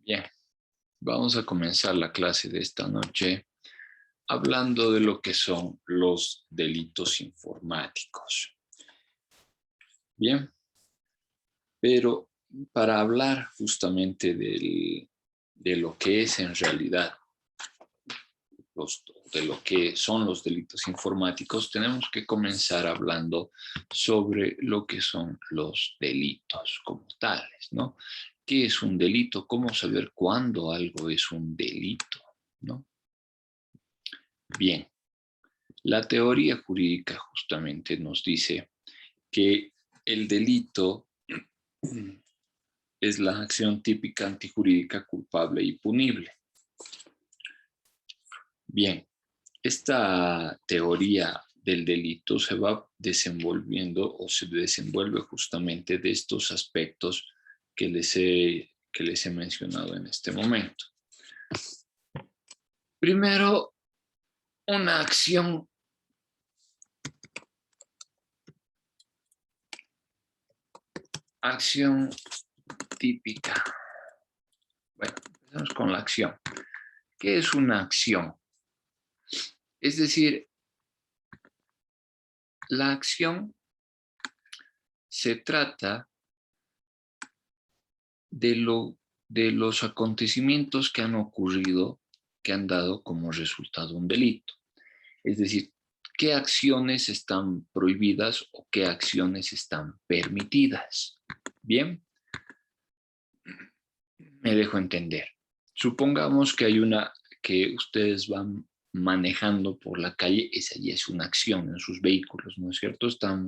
Bien, vamos a comenzar la clase de esta noche hablando de lo que son los delitos informáticos. Bien, pero para hablar justamente de lo que es en realidad de lo que son los delitos informáticos, tenemos que comenzar hablando sobre lo que son los delitos como tales, ¿no? ¿Qué es un delito? ¿Cómo saber cuándo algo es un delito, ¿no? Bien, la teoría jurídica justamente nos dice que el delito es la acción típica antijurídica culpable y punible. Bien, esta teoría del delito se va desenvolviendo o se desenvuelve justamente de estos aspectos que les he mencionado en este momento. Primero, una acción típica. Bueno, empezamos con la acción. ¿Qué es una acción? Es decir, la acción se trata de los acontecimientos que han ocurrido, que han dado como resultado un delito. Es decir, qué acciones están prohibidas o qué acciones están permitidas. Bien, me dejo entender. Supongamos que hay una que ustedes van manejando por la calle, esa ya es una acción en sus vehículos, ¿no es cierto? Están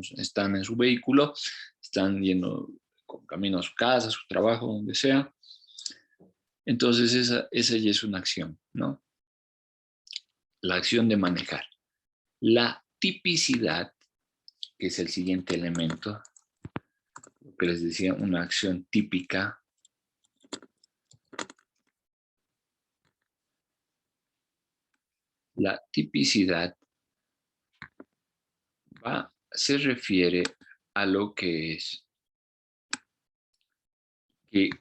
en su vehículo, están yendo con camino a su casa, a su trabajo, donde sea. Entonces esa ya es una acción, ¿no? La acción de manejar. La tipicidad, que es el siguiente elemento, lo que les decía, una acción típica. La tipicidad se refiere a lo que es que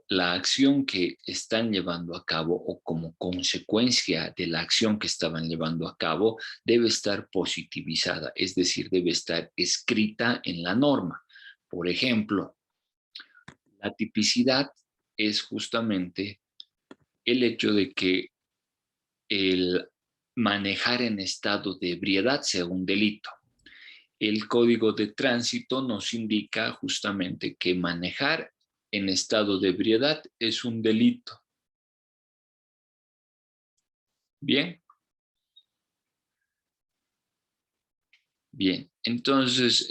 la acción que están llevando a cabo o como consecuencia de la acción que estaban llevando a cabo debe estar positivizada, es decir, debe estar escrita en la norma. Por ejemplo, la tipicidad es justamente el hecho de que el manejar en estado de ebriedad sea un delito. El código de tránsito nos indica justamente que manejar en estado de ebriedad es un delito. Bien. Bien. Entonces,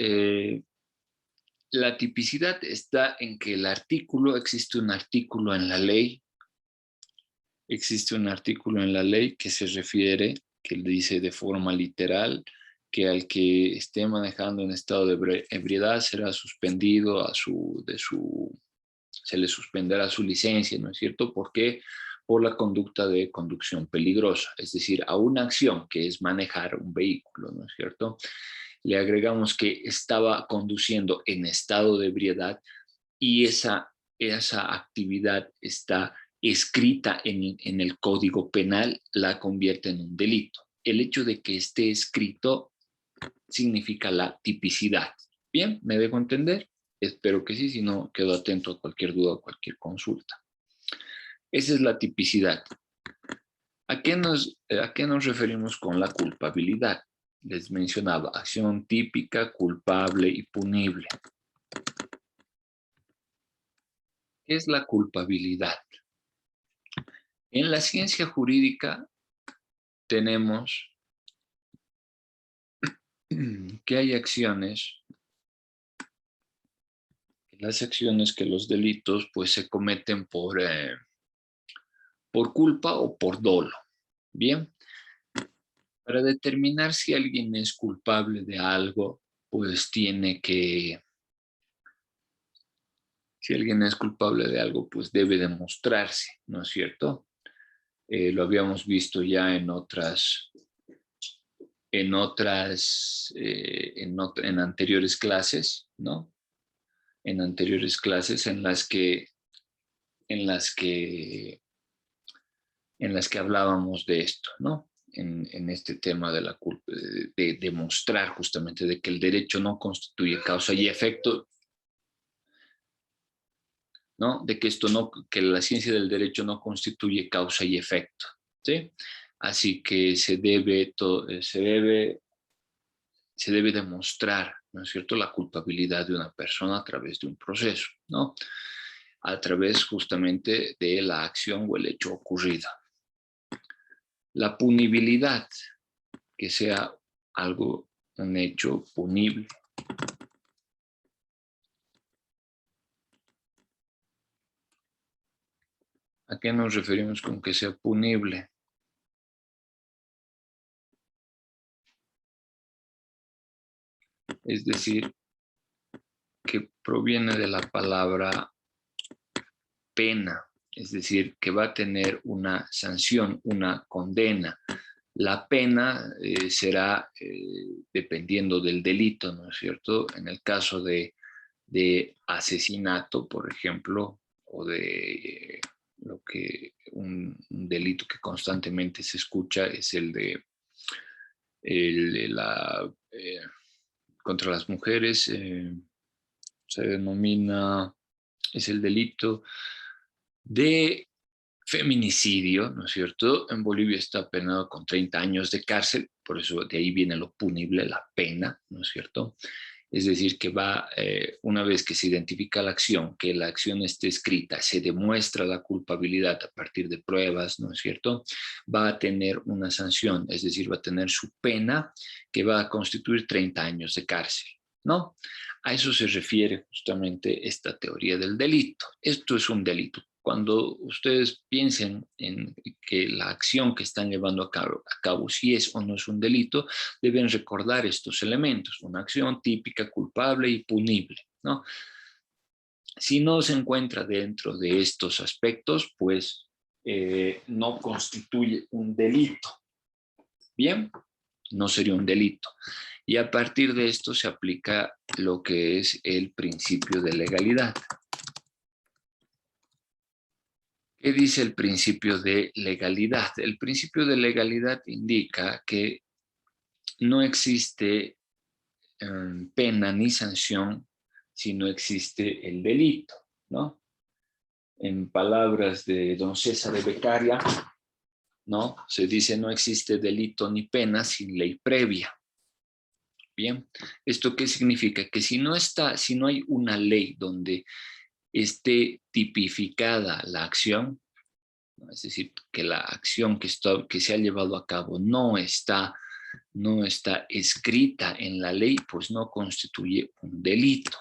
la tipicidad está en que existe un artículo en la ley, que se refiere, que dice de forma literal, que al que esté manejando en estado de ebriedad será suspendido se le suspenderá su licencia, ¿no es cierto? ¿Por qué? Por la conducta de conducción peligrosa, es decir, a una acción que es manejar un vehículo, ¿no es cierto? Le agregamos que estaba conduciendo en estado de ebriedad y esa actividad está escrita en el Código Penal, la convierte en un delito. El hecho de que esté escrito significa la tipicidad. Bien, ¿me dejo entender? Espero que sí, si no, quedo atento a cualquier duda o cualquier consulta. Esa es la tipicidad. ¿A qué nos referimos con la culpabilidad? Les mencionaba, acción típica, culpable y punible. ¿Qué es la culpabilidad? En la ciencia jurídica tenemos que hay que los delitos pues se cometen por culpa o por dolo. Bien, para determinar si alguien es culpable de algo, pues si alguien es culpable de algo, pues debe demostrarse, ¿no es cierto? Lo habíamos visto ya en anteriores clases, ¿no? En anteriores clases en las que en las que hablábamos de esto, ¿no? En este tema de la culpa, de demostrar justamente de que el derecho no constituye causa y efecto, ¿no? De que que la ciencia del derecho no constituye causa y efecto, ¿sí? Así que se debe demostrar, ¿no es cierto?, la culpabilidad de una persona a través de un proceso, ¿no? A través justamente de la acción o el hecho ocurrido. La punibilidad, que sea algo, un hecho punible. ¿A qué nos referimos con que sea punible? Es decir, que proviene de la palabra pena, es decir, que va a tener una sanción, una condena. La pena será dependiendo del delito, ¿no es cierto? En el caso de asesinato, por ejemplo, o de lo que un delito que constantemente se escucha es el de la contra las mujeres, se denomina, es el delito de feminicidio, ¿no es cierto? En Bolivia está penado con 30 años de cárcel, por eso de ahí viene lo punible, la pena, ¿no es cierto? Es decir, que va, una vez que se identifica la acción, que la acción esté escrita, se demuestra la culpabilidad a partir de pruebas, ¿no es cierto? Va a tener una sanción, es decir, va a tener su pena que va a constituir 30 años de cárcel, ¿no? A eso se refiere justamente esta teoría del delito. Esto es un delito. Cuando ustedes piensen en que la acción que están llevando a cabo si es o no es un delito, deben recordar estos elementos, una acción típica, culpable y punible, ¿no? Si no se encuentra dentro de estos aspectos, pues no constituye un delito. Bien, no sería un delito. Y a partir de esto se aplica lo que es el principio de legalidad. ¿Qué dice el principio de legalidad? El principio de legalidad indica que no existe pena ni sanción si no existe el delito, ¿no? En palabras de don César de Beccaria, ¿no? Se dice no existe delito ni pena sin ley previa. Bien, ¿esto qué significa? Que si no hay una ley donde esté tipificada la acción, ¿no? Es decir, que la acción que se ha llevado a cabo no está escrita en la ley, pues no constituye un delito,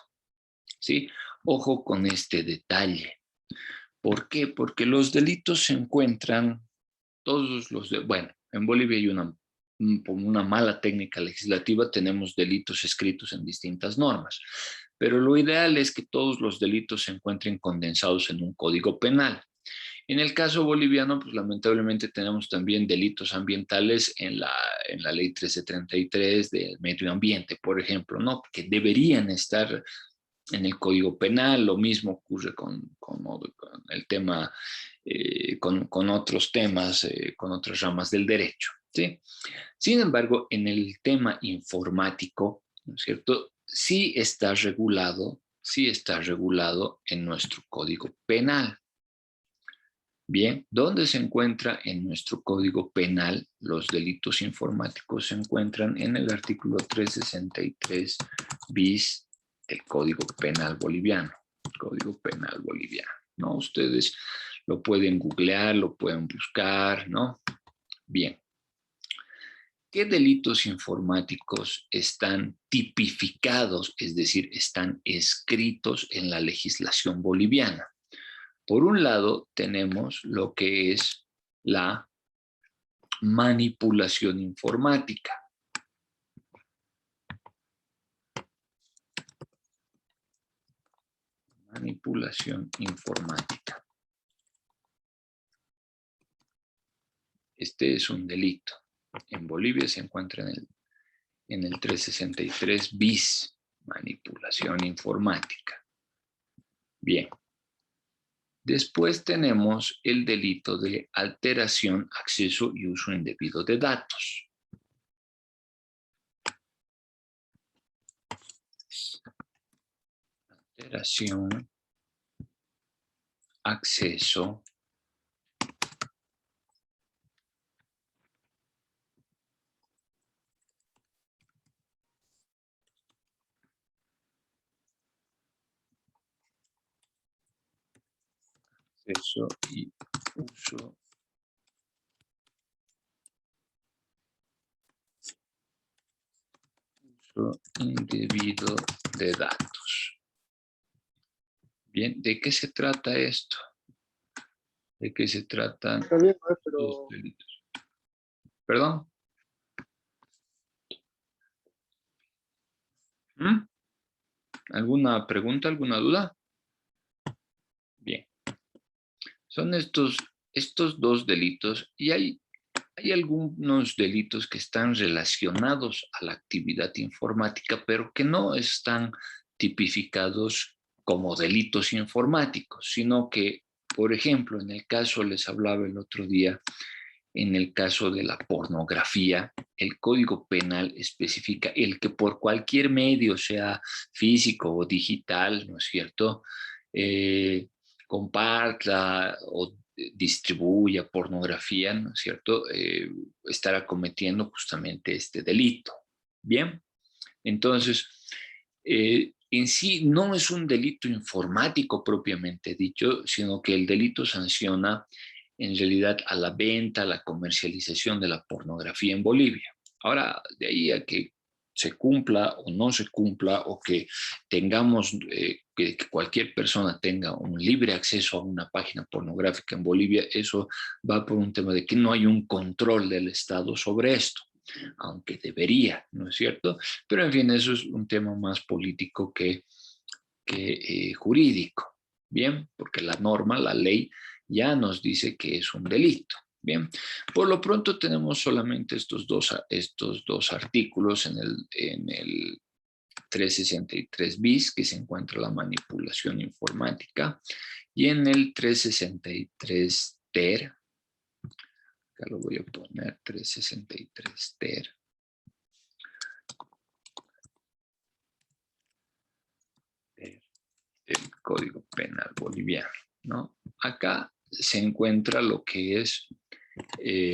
¿sí? Ojo con este detalle. ¿Por qué? Porque los delitos se encuentran, bueno, en Bolivia hay por una mala técnica legislativa, tenemos delitos escritos en distintas normas, pero lo ideal es que todos los delitos se encuentren condensados en un código penal. En el caso boliviano, pues lamentablemente tenemos también delitos ambientales en la ley 1333 del medio ambiente, por ejemplo, ¿no? Que deberían estar en el Código Penal. Lo mismo ocurre con el tema, con otros temas, con otras ramas del derecho, ¿sí? Sin embargo, en el tema informático, ¿no es cierto? Sí está regulado en nuestro Código Penal. Bien, ¿dónde se encuentra en nuestro Código Penal? Los delitos informáticos se encuentran en el artículo 363 bis del Código Penal boliviano. Código Penal boliviano, ¿no? Ustedes lo pueden googlear, lo pueden buscar, ¿no? Bien. ¿Qué delitos informáticos están tipificados, es decir, están escritos en la legislación boliviana? Por un lado, tenemos lo que es la manipulación informática. Manipulación informática. Este es un delito. En Bolivia se encuentra en el 363 bis, manipulación informática. Bien. Después tenemos el delito de alteración, acceso y uso indebido de datos. Alteración, acceso, y uso indebido de datos. Bien, ¿de qué se trata esto? ¿De qué se tratan Está bien, los pero delitos? ¿Perdón? ¿Mm? ¿Alguna pregunta, alguna duda? Bien. Son estos dos delitos y hay algunos delitos que están relacionados a la actividad informática, pero que no están tipificados como delitos informáticos, sino que, por ejemplo, en el caso, les hablaba el otro día, en el caso de la pornografía, el Código Penal especifica el que por cualquier medio, sea físico o digital, ¿no es cierto?, comparta o distribuya pornografía, ¿no es cierto?, estará cometiendo justamente este delito. Bien, entonces, en sí no es un delito informático propiamente dicho, sino que el delito sanciona en realidad a la venta, a la comercialización de la pornografía en Bolivia. Ahora, de ahí a que se cumpla o no se cumpla, o que tengamos, que cualquier persona tenga un libre acceso a una página pornográfica en Bolivia, eso va por un tema de que no hay un control del Estado sobre esto, aunque debería, ¿no es cierto? Pero en fin, eso es un tema más político que jurídico, ¿bien? Porque la norma, la ley, ya nos dice que es un delito, ¿bien? Por lo pronto tenemos solamente estos dos artículos en el 363 bis, que se encuentra la manipulación informática, y en el 363 ter, acá lo voy a poner, 363 ter, el Código Penal boliviano, ¿no? Acá se encuentra lo que es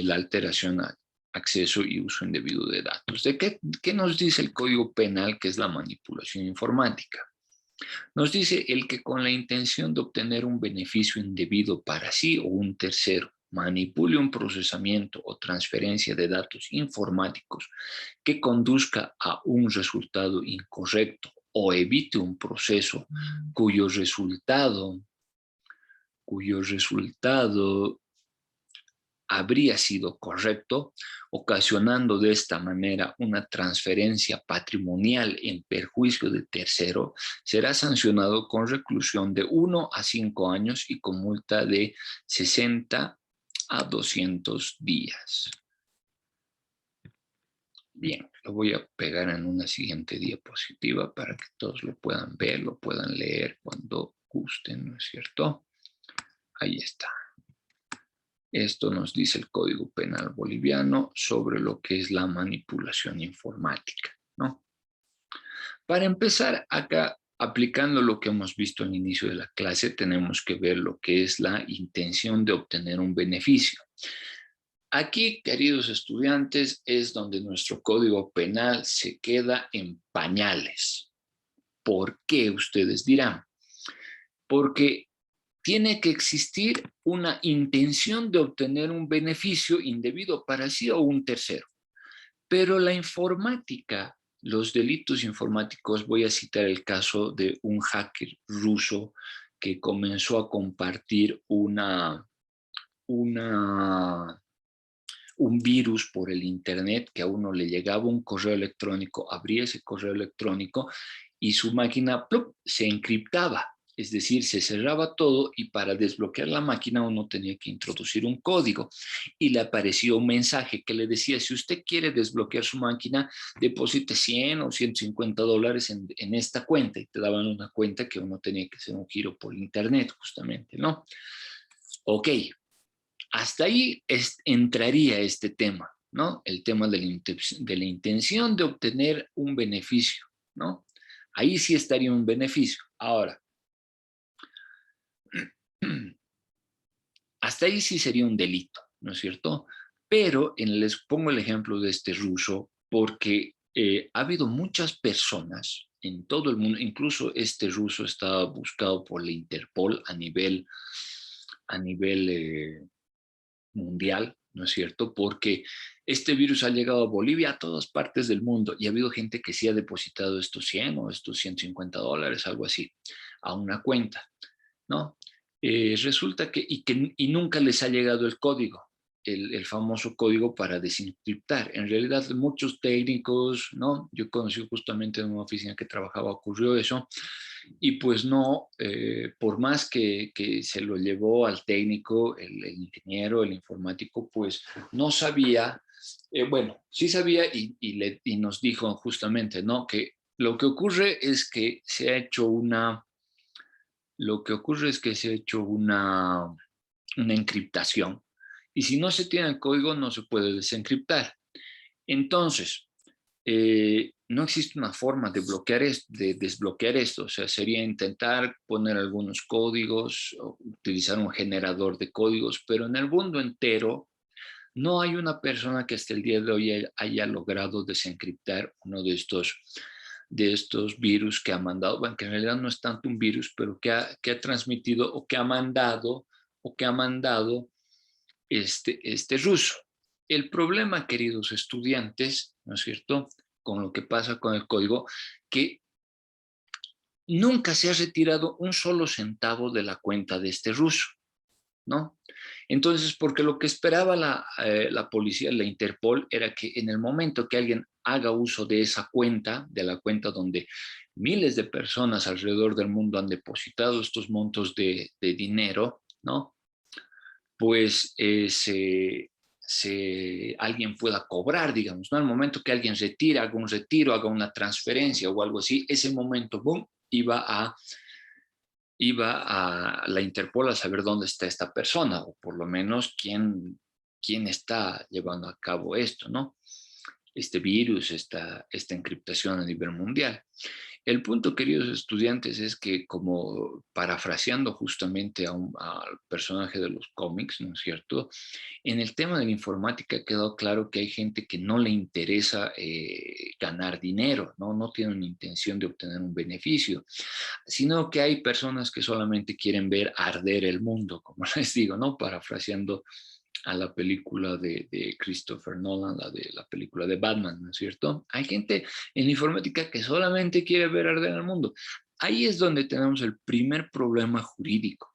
la alteración a acceso y uso indebido de datos. ¿De qué nos dice el Código Penal, que es la manipulación informática? Nos dice el que con la intención de obtener un beneficio indebido para sí o un tercero manipule un procesamiento o transferencia de datos informáticos que conduzca a un resultado incorrecto o evite un proceso cuyo resultado habría sido correcto, ocasionando de esta manera una transferencia patrimonial en perjuicio de tercero, será sancionado con reclusión de 1 a 5 años y con multa de 60 a 200 días. Bien, lo voy a pegar en una siguiente diapositiva para que todos lo puedan ver, lo puedan leer cuando gusten, ¿no es cierto? Ahí está. Esto nos dice el Código Penal boliviano sobre lo que es la manipulación informática, ¿no? Para empezar, acá, aplicando lo que hemos visto al inicio de la clase, tenemos que ver lo que es la intención de obtener un beneficio. Aquí, queridos estudiantes, es donde nuestro Código Penal se queda en pañales. ¿Por qué? Ustedes dirán. Porque tiene que existir una intención de obtener un beneficio indebido para sí o un tercero. Pero la informática, los delitos informáticos, voy a citar el caso de un hacker ruso que comenzó a compartir un virus por el internet, que a uno le llegaba un correo electrónico, abría ese correo electrónico y su máquina ¡plup!, se encriptaba. Es decir, se cerraba todo y para desbloquear la máquina uno tenía que introducir un código y le apareció un mensaje que le decía, si usted quiere desbloquear su máquina, deposite 100 o $150 en esta cuenta, y te daban una cuenta que uno tenía que hacer un giro por internet justamente, ¿no? Ok, hasta ahí entraría este tema, ¿no? El tema de la intención de obtener un beneficio, ¿no? Ahí sí estaría un beneficio. Ahora, hasta ahí sí sería un delito, ¿no es cierto? Pero les pongo el ejemplo de este ruso porque ha habido muchas personas en todo el mundo, incluso este ruso estaba buscado por la Interpol a nivel mundial, ¿no es cierto? Porque este virus ha llegado a Bolivia, a todas partes del mundo, y ha habido gente que sí ha depositado estos 100 o estos $150, algo así, a una cuenta, ¿no? Resulta que nunca les ha llegado el código, el famoso código para desencriptar. En realidad, muchos técnicos, ¿no? Yo conocí justamente en una oficina que trabajaba, ocurrió eso, y pues no, por más que se lo llevó al técnico, el ingeniero, el informático, pues no sabía, bueno, sí sabía y nos dijo justamente, ¿no? Que lo que ocurre es que se ha hecho una encriptación. Y si no se tiene el código, no se puede desencriptar. Entonces, no existe una forma de desbloquear esto. O sea, sería intentar poner algunos códigos, o utilizar un generador de códigos, pero en el mundo entero no hay una persona que hasta el día de hoy haya logrado desencriptar uno de estos virus que ha mandado, bueno, que en realidad no es tanto un virus, pero que ha transmitido o que ha mandado este ruso. El problema, queridos estudiantes, ¿no es cierto?, con lo que pasa con el código, que nunca se ha retirado un solo centavo de la cuenta de este ruso, ¿no? Entonces, porque lo que esperaba la policía, la Interpol, era que en el momento que alguien haga uso de esa cuenta, de la cuenta donde miles de personas alrededor del mundo han depositado estos montos de dinero, ¿no? Pues alguien pueda cobrar, digamos, ¿no? Al momento que alguien haga un retiro, haga una transferencia o algo así, ese momento, boom, iba a la Interpol a saber dónde está esta persona, o por lo menos quién está llevando a cabo esto, ¿no? Este virus, esta encriptación a nivel mundial. El punto, queridos estudiantes, es que, como parafraseando justamente al personaje de los cómics, ¿no es cierto?, en el tema de la informática ha quedado claro que hay gente que no le interesa ganar dinero, ¿no? No tiene una intención de obtener un beneficio, sino que hay personas que solamente quieren ver arder el mundo, como les digo, ¿no? Parafraseando a la película de Christopher Nolan, la película de Batman, ¿no es cierto? Hay gente en la informática que solamente quiere ver arder el mundo. Ahí es donde tenemos el primer problema jurídico,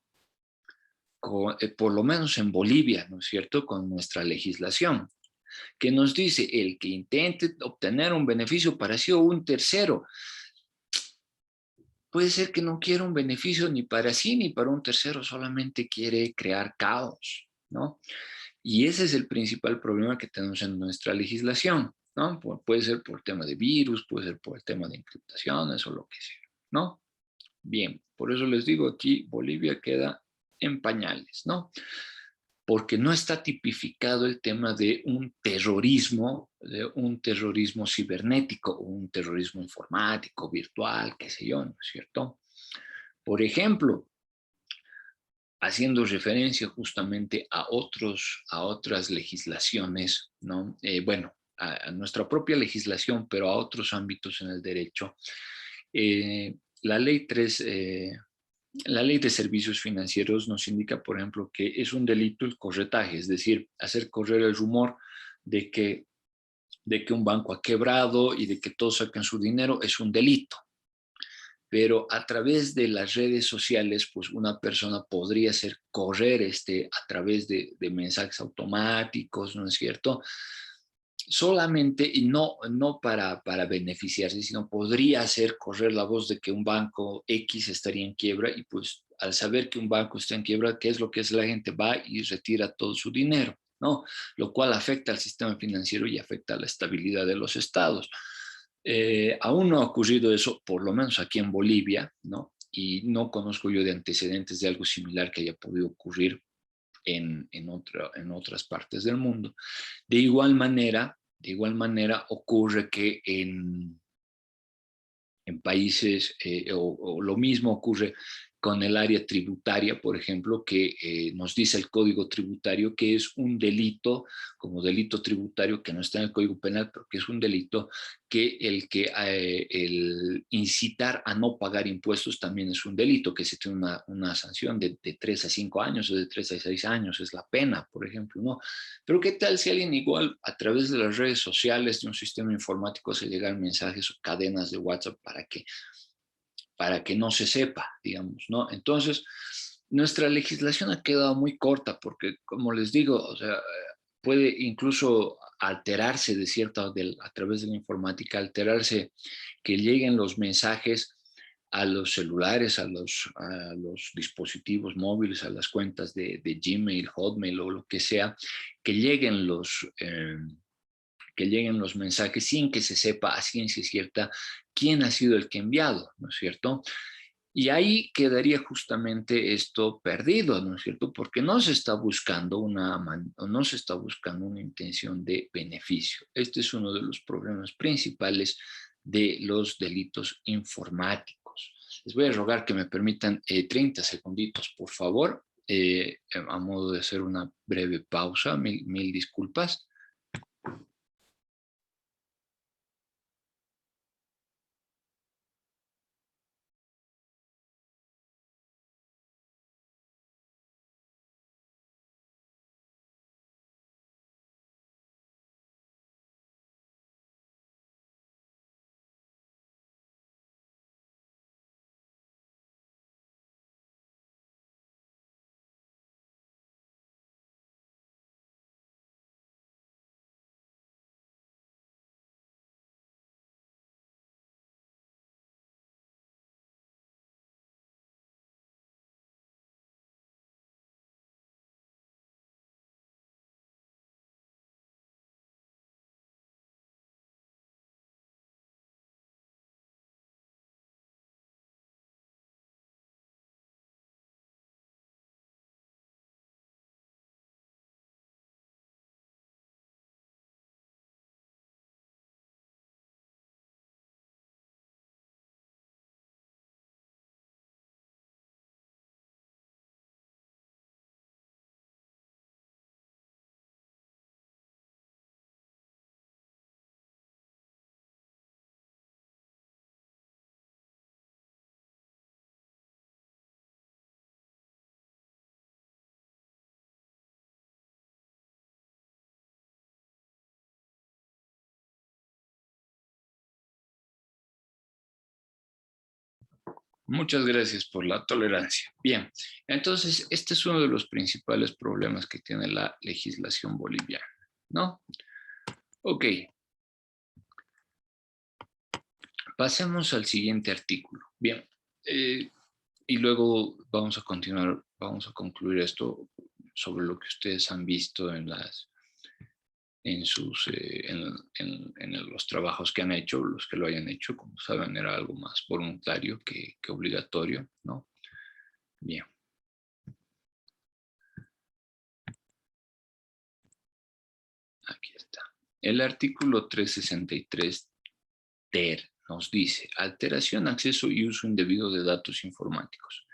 por lo menos en Bolivia, ¿no es cierto?, con nuestra legislación, que nos dice: el que intente obtener un beneficio para sí o un tercero, puede ser que no quiera un beneficio ni para sí ni para un tercero, solamente quiere crear caos, ¿no? Y ese es el principal problema que tenemos en nuestra legislación, ¿no? Puede ser por tema de virus, puede ser por el tema de encriptaciones o lo que sea, ¿no? Bien, por eso les digo, aquí Bolivia queda en pañales, ¿no? Porque no está tipificado el tema de un terrorismo cibernético o un terrorismo informático, virtual, qué sé yo, ¿no es cierto? Por ejemplo, haciendo referencia justamente a otras legislaciones, ¿no? Bueno, a nuestra propia legislación, pero a otros ámbitos en el derecho. La ley 3, la ley de servicios financieros nos indica, por ejemplo, que es un delito el corretaje, es decir, hacer correr el rumor de que un banco ha quebrado y de que todos saquen su dinero es un delito. Pero a través de las redes sociales, pues una persona podría hacer correr a través de mensajes automáticos, ¿no es cierto?, solamente, y no para beneficiarse, sino podría hacer correr la voz de que un banco X estaría en quiebra y pues al saber que un banco está en quiebra, ¿qué es lo que hace la gente? Va y retira todo su dinero, ¿no? Lo cual afecta al sistema financiero y afecta a la estabilidad de los estados. Aún no ha ocurrido eso, por lo menos aquí en Bolivia, ¿no? Y no conozco yo de antecedentes de algo similar que haya podido ocurrir en otras partes del mundo. De igual manera ocurre que en países, o lo mismo ocurre con el área tributaria, por ejemplo, que nos dice el Código Tributario que es un delito, como delito tributario, que no está en el Código Penal, pero que es un delito, que el incitar a no pagar impuestos también es un delito, que se tiene una sanción de 3 a 5 años o de 3 a 6 años, es la pena, por ejemplo, ¿no? Pero ¿qué tal si alguien igual a través de las redes sociales, de un sistema informático, hace llegar mensajes o cadenas de WhatsApp para que no se sepa, digamos, ¿no? Entonces, nuestra legislación ha quedado muy corta porque, como les digo, o sea, puede incluso alterarse a través de la informática, alterarse que lleguen los mensajes a los celulares, a los dispositivos móviles, a las cuentas de Gmail, Hotmail o lo que sea, que lleguen los mensajes sin que se sepa a ciencia cierta quién ha sido el que ha enviado, ¿no es cierto? Y ahí quedaría justamente esto perdido, ¿no es cierto? Porque no se está buscando una intención de beneficio. Este es uno de los problemas principales de los delitos informáticos. Les voy a rogar que me permitan 30 segunditos, por favor, a modo de hacer una breve pausa. Mil disculpas. Muchas gracias por la tolerancia. Bien, entonces este es uno de los principales problemas que tiene la legislación boliviana, ¿no? Ok, pasemos al siguiente artículo. Bien, y luego vamos a continuar, vamos a concluir esto sobre lo que ustedes han visto en los trabajos que han hecho, los que lo hayan hecho, como saben, era algo más voluntario que obligatorio, ¿no? Bien. Aquí está. El artículo 363 ter nos dice: alteración, acceso y uso indebido de datos informáticos.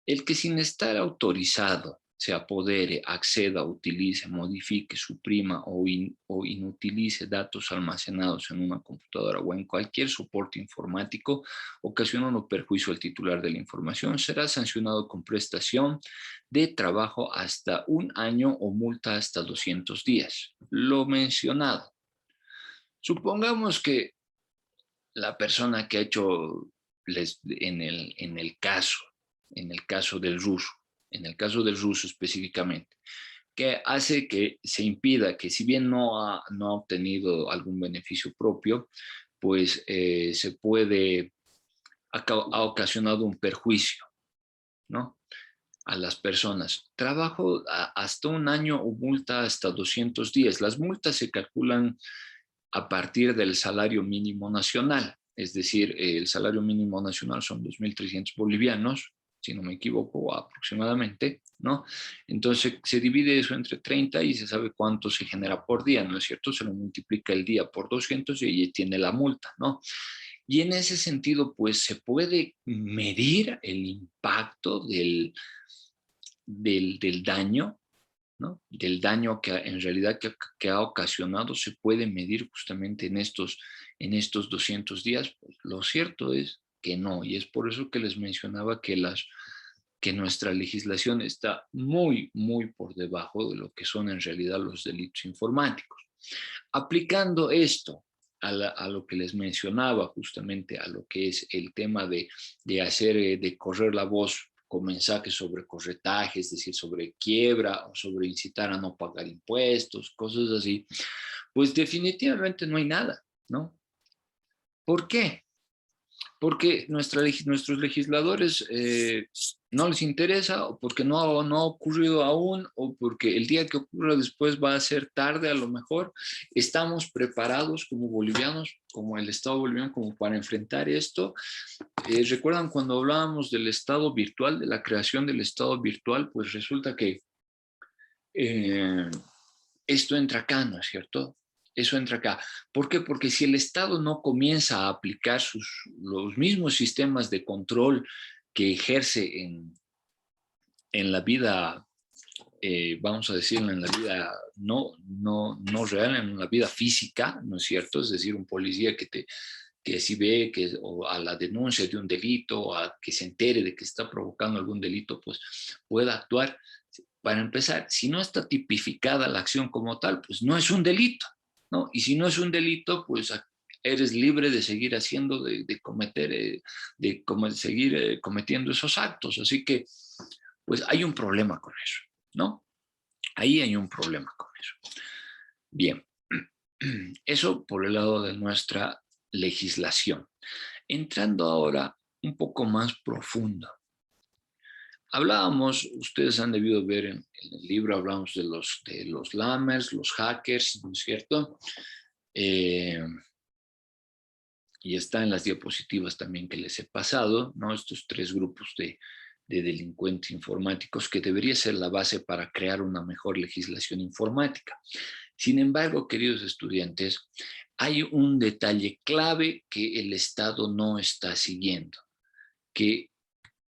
El que sin estar autorizado se apodere, acceda, utilice, modifique, suprima o inutilice datos almacenados en una computadora o en cualquier soporte informático, ocasionando perjuicio al titular de la información, será sancionado con prestación de trabajo hasta 1 año o multa hasta 200 días. Lo mencionado. Supongamos que la persona que ha hecho en el caso del ruso, en el caso del ruso específicamente, que hace que se impida que, si bien no ha obtenido algún beneficio propio, pues ha ocasionado un perjuicio, ¿no?, a las personas. Trabajo hasta un año o multa hasta 200 días. Las multas se calculan a partir del salario mínimo nacional, es decir, el salario mínimo nacional son 2.300 bolivianos, si no me equivoco, aproximadamente, ¿no? Entonces se divide eso entre 30 y se sabe cuánto se genera por día, ¿no es cierto? Se lo multiplica el día por 200 y ahí tiene la multa, ¿no? Y en ese sentido, pues se puede medir el impacto del daño, ¿no?, del daño que en realidad que ha ocasionado, se puede medir justamente en estos 200 días. Pues lo cierto es que no, y es por eso que les mencionaba que nuestra legislación está muy, muy por debajo de lo que son en realidad los delitos informáticos. Aplicando esto a lo que les mencionaba, justamente a lo que es el tema de correr la voz con mensajes sobre corretaje, es decir, sobre quiebra o sobre incitar a no pagar impuestos, cosas así, pues definitivamente no hay nada, ¿no? ¿Por qué? Porque nuestros legisladores no les interesa, o porque no ha ocurrido aún, o porque el día que ocurra después va a ser tarde a lo mejor. Estamos preparados como bolivianos, como el Estado boliviano, como para enfrentar esto. ¿Recuerdan cuando hablábamos del Estado virtual, de la creación del Estado virtual? Pues resulta que eh, esto entra acá, ¿no es cierto? Eso entra acá. ¿Por qué? Porque si el Estado no comienza a aplicar los mismos sistemas de control que ejerce en la vida, vamos a decirlo, en la vida no real, en la vida física, ¿no es cierto? Es decir, un policía que si ve o a la denuncia de un delito, o a que se entere de que está provocando algún delito, pues pueda actuar. Para empezar, si no está tipificada la acción como tal, pues no es un delito, ¿no? Y si no es un delito, pues eres libre de seguir haciendo, de cometer, seguir cometiendo esos actos. Así que, pues hay un problema con eso, ¿no? Ahí hay un problema con eso. Bien, eso por el lado de nuestra legislación. Entrando ahora un poco más profundo. Hablábamos, ustedes han debido ver en el libro, hablamos de los lammers, los hackers, ¿no es cierto? Y está en las diapositivas también que les he pasado, ¿no? Estos tres grupos de delincuentes informáticos, que debería ser la base para crear una mejor legislación informática. Sin embargo, queridos estudiantes, hay un detalle clave que el Estado no está siguiendo, que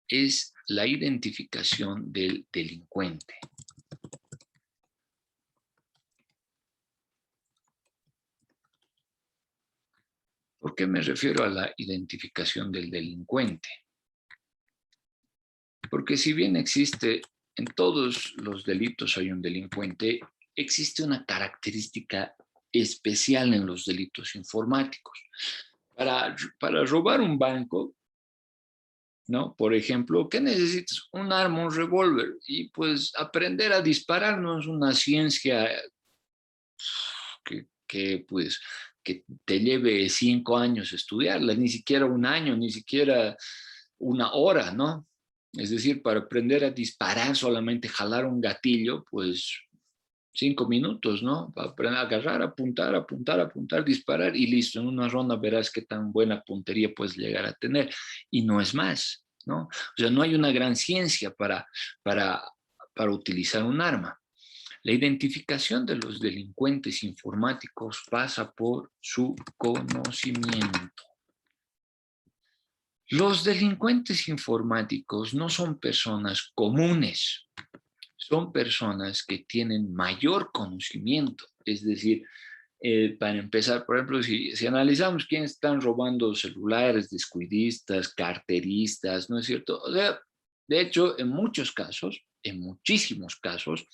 es la identificación del delincuente. ¿Por qué me refiero a la identificación del delincuente? Porque si bien existe, en todos los delitos hay un delincuente, existe una característica especial en los delitos informáticos. Para robar un banco, ¿no? Por ejemplo, ¿qué necesitas? Un arma, un revólver. Y pues aprender a disparar no es una ciencia pues, que te lleve 5 años estudiarla, ni siquiera un año, ni siquiera una hora, ¿no? Es decir, para aprender a disparar, solamente jalar un gatillo, pues 5 minutos, ¿no? Para aprender a agarrar, apuntar, apuntar, apuntar, disparar y listo. En una ronda verás qué tan buena puntería puedes llegar a tener. Y no es más, ¿no? O sea, no hay una gran ciencia para, para utilizar un arma. La identificación de los delincuentes informáticos pasa por su conocimiento. Los delincuentes informáticos no son personas comunes, son personas que tienen mayor conocimiento. Es decir, para empezar, por ejemplo, si analizamos quiénes están robando celulares, descuidistas, carteristas, ¿no es cierto? O sea, de hecho, en muchos casos, en muchísimos casos,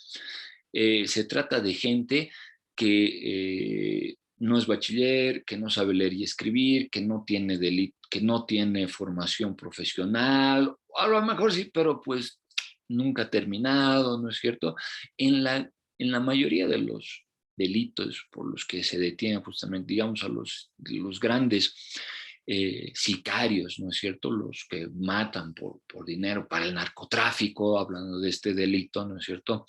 se trata de gente que no es bachiller, que no sabe leer y escribir, que no tiene delito, que no tiene formación profesional, a lo mejor sí, pero pues nunca terminado, ¿no es cierto? En la mayoría de los delitos por los que se detienen justamente, digamos, a los grandes sicarios, ¿no es cierto? Los que matan por dinero para el narcotráfico, hablando de este delito, ¿no es cierto?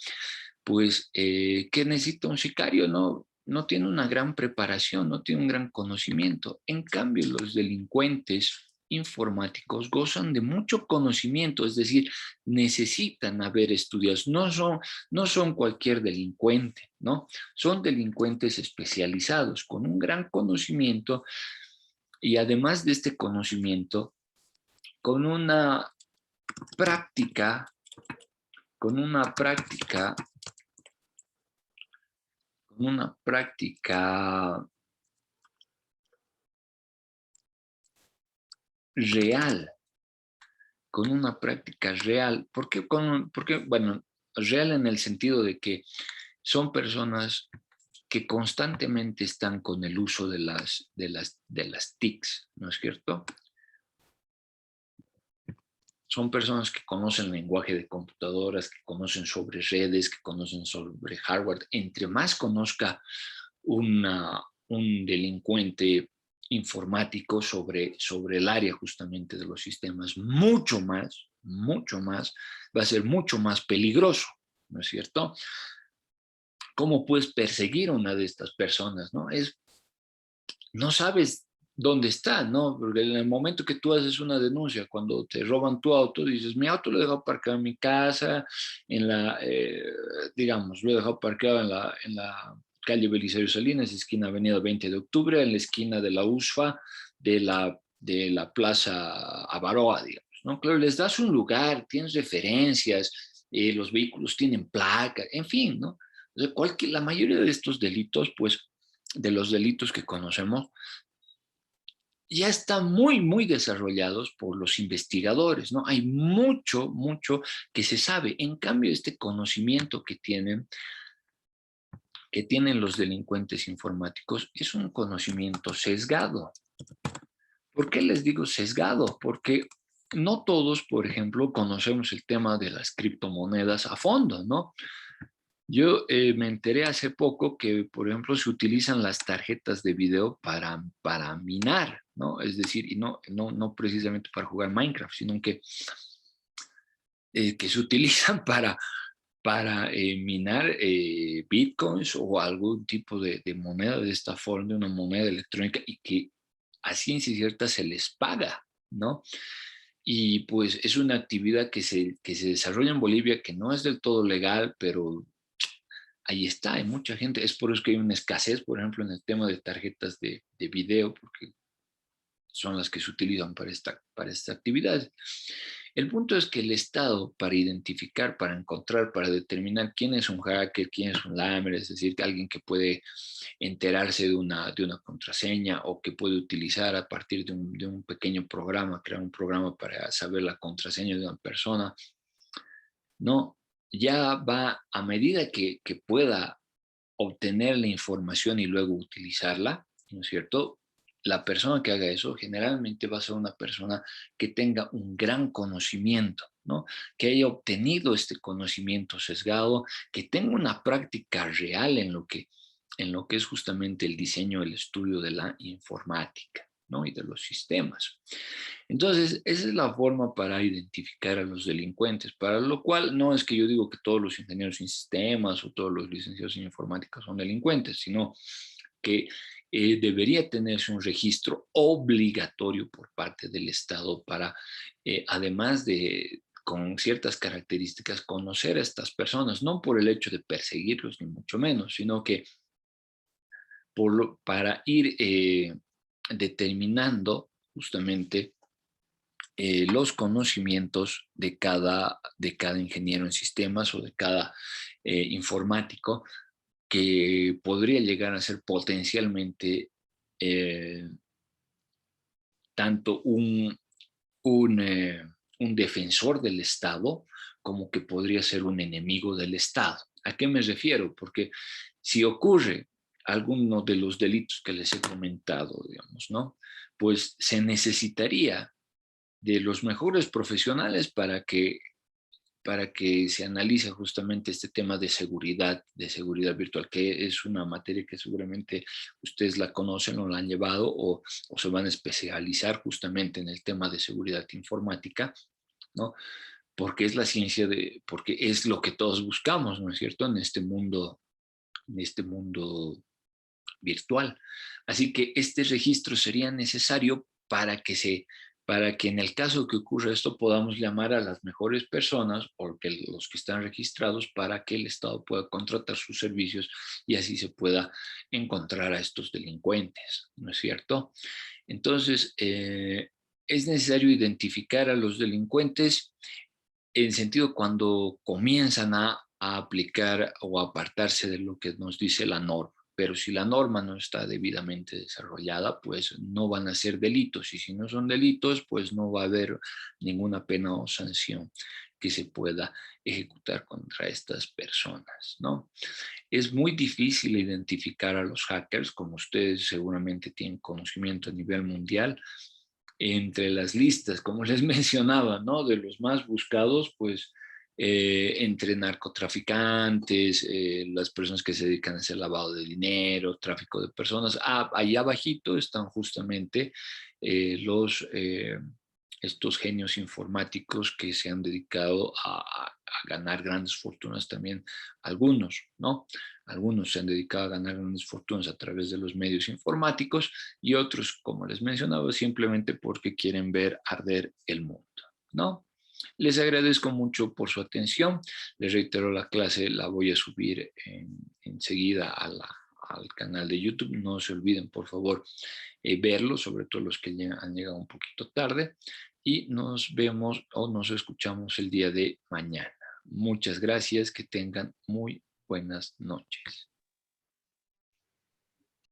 Pues, ¿qué necesita un sicario? No, no tiene una gran preparación, no tiene un gran conocimiento. En cambio, los delincuentes informáticos gozan de mucho conocimiento, es decir, necesitan haber estudios, no son cualquier delincuente, ¿no? Son delincuentes especializados con un gran conocimiento y además de este conocimiento, con una práctica, con una práctica, con una práctica real, con una práctica real. ¿Por qué? Bueno, real en el sentido de que son personas que constantemente están con el uso de las TICs, ¿no es cierto? Son personas que conocen lenguaje de computadoras, que conocen sobre redes, que conocen sobre hardware. Entre más conozca un delincuente informático sobre el área justamente de los sistemas, mucho más, va a ser mucho más peligroso, ¿no es cierto? ¿Cómo puedes perseguir a una de estas personas, no? No sabes dónde está, ¿no? Porque en el momento que tú haces una denuncia, cuando te roban tu auto, dices, mi auto lo he dejado parqueado en mi casa, digamos, lo he dejado parqueado en la calle Belisario Salinas, esquina Avenida 20 de Octubre, en la esquina de la USFA, de la Plaza Avaroa, digamos, ¿no? Claro, les das un lugar, tienes referencias, los vehículos tienen placa, en fin, ¿no? O sea, la mayoría de estos delitos, pues, de los delitos que conocemos, ya están muy, muy desarrollados por los investigadores, ¿no? Hay mucho que se sabe. En cambio, este conocimiento que tienen los delincuentes informáticos es un conocimiento sesgado. ¿Por qué les digo sesgado? Porque no todos, por ejemplo, conocemos el tema de las criptomonedas a fondo, ¿no? Yo me enteré hace poco que, por ejemplo, se utilizan las tarjetas de video para minar, ¿no? Es decir, y no precisamente para jugar Minecraft, sino que se utilizan para minar bitcoins o algún tipo de moneda de esta forma, de una moneda electrónica, y que a ciencia cierta se les paga, ¿no? Y pues es una actividad que se desarrolla en Bolivia, que no es del todo legal, pero ahí está, hay mucha gente. Es por eso que hay una escasez, por ejemplo, en el tema de tarjetas de video, porque son las que se utilizan para esta actividad. El punto es que el Estado, para identificar, para encontrar, para determinar quién es un hacker, quién es un lamer, es decir, alguien que puede enterarse de una contraseña o que puede utilizar a partir de un pequeño programa, crear un programa para saber la contraseña de una persona, no, ya va a medida que pueda obtener la información y luego utilizarla, ¿no es cierto? La persona que haga eso generalmente va a ser una persona que tenga un gran conocimiento, ¿no? Que haya obtenido este conocimiento sesgado, que tenga una práctica real en lo que es justamente el diseño, el estudio de la informática, ¿no? Y de los sistemas. Entonces, esa es la forma para identificar a los delincuentes, para lo cual no es que yo digo que todos los ingenieros en sistemas o todos los licenciados en informática son delincuentes, sino que debería tenerse un registro obligatorio por parte del Estado para, además de con ciertas características, conocer a estas personas, no por el hecho de perseguirlos, ni mucho menos, sino que para ir determinando justamente los conocimientos de cada ingeniero en sistemas o de cada informático, que podría llegar a ser potencialmente eh, tanto un, eh, un defensor del Estado como que podría ser un enemigo del Estado. ¿A qué me refiero? Porque si ocurre alguno de los delitos que les he comentado, digamos, ¿no? Pues se necesitaría de los mejores profesionales para que para que se analice justamente este tema de seguridad virtual, que es una materia que seguramente ustedes la conocen o la han llevado o se van a especializar justamente en el tema de seguridad informática, ¿no? Porque es la ciencia porque es lo que todos buscamos, ¿no es cierto? En este mundo virtual. Así que este registro sería necesario para que en el caso que ocurra esto podamos llamar a las mejores personas o los que están registrados para que el Estado pueda contratar sus servicios y así se pueda encontrar a estos delincuentes, ¿no es cierto? Entonces, es necesario identificar a los delincuentes en sentido cuando comienzan a aplicar o a apartarse de lo que nos dice la norma. Pero si la norma no está debidamente desarrollada, pues no van a ser delitos. Y si no son delitos, pues no va a haber ninguna pena o sanción que se pueda ejecutar contra estas personas, ¿no? Es muy difícil identificar a los hackers, como ustedes seguramente tienen conocimiento a nivel mundial, entre las listas, como les mencionaba, ¿no? De los más buscados, pues entre narcotraficantes, las personas que se dedican a hacer lavado de dinero, tráfico de personas. Allá abajito están justamente estos genios informáticos que se han dedicado a ganar grandes fortunas también, algunos, ¿no? Algunos se han dedicado a ganar grandes fortunas a través de los medios informáticos y otros, como les mencionaba, simplemente porque quieren ver arder el mundo, ¿no? Les agradezco mucho por su atención. Les reitero, la clase la voy a subir enseguida al canal de YouTube. No se olviden, por favor, verlo, sobre todo los que han llegado un poquito tarde. Y nos vemos o nos escuchamos el día de mañana. Muchas gracias, que tengan muy buenas noches.